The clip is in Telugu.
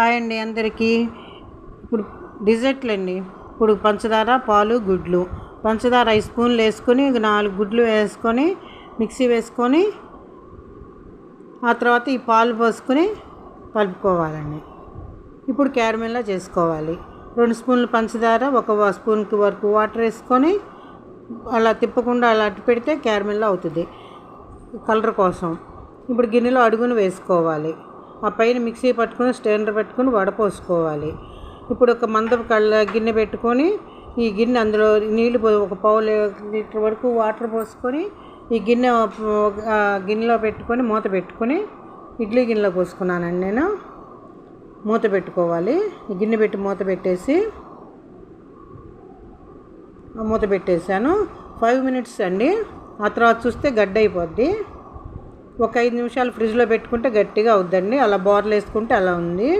హాయ్ అండి అందరికీ. ఇప్పుడు డిజర్ట్లు అండి. ఇప్పుడు పంచదార, పాలు, గుడ్లు. పంచదార 5 స్పూన్లు వేసుకొని 4 గుడ్లు వేసుకొని మిక్సీ వేసుకొని ఆ తర్వాత ఈ పాలు పోసుకొని కలుపుకోవాలండి. ఇప్పుడు క్యారమెల్లా చేసుకోవాలి. 2 స్పూన్లు పంచదార, 1 స్పూన్కి వరకు వాటర్ వేసుకొని అలా తిప్పకుండా అలా అట్టు పెడితే క్యారమెల్లా అవుతుంది కలర్ కోసం. ఇప్పుడు గిన్నెలో అడుగును వేసుకోవాలి. ఆ పైన మిక్సీ పట్టుకొని స్టైనర్ పెట్టుకొని వడపోసుకోవాలి. ఇప్పుడు ఒక మందపు గిన్నె పెట్టుకొని ఈ గిన్నె అందులో నీళ్ళు 1 పావు లీటర్ వరకు వాటర్ పోసుకొని ఈ గిన్నెలో పెట్టుకొని మూత పెట్టుకొని ఇడ్లీ గిన్నెలో పోసుకున్నానండి నేను. మూత పెట్టుకోవాలి. ఈ గిన్నె పెట్టి మూత పెట్టేశాను. 5 మినిట్స్ అండి. ఆ తర్వాత చూస్తే గడ్డ అయిపోద్ది. ఒక 5 నిమిషాలు ఫ్రిడ్జ్లో పెట్టుకుంటే గట్టిగా అవుద్దండి. అలా బోర్లు వేసుకుంటే అలా ఉంది.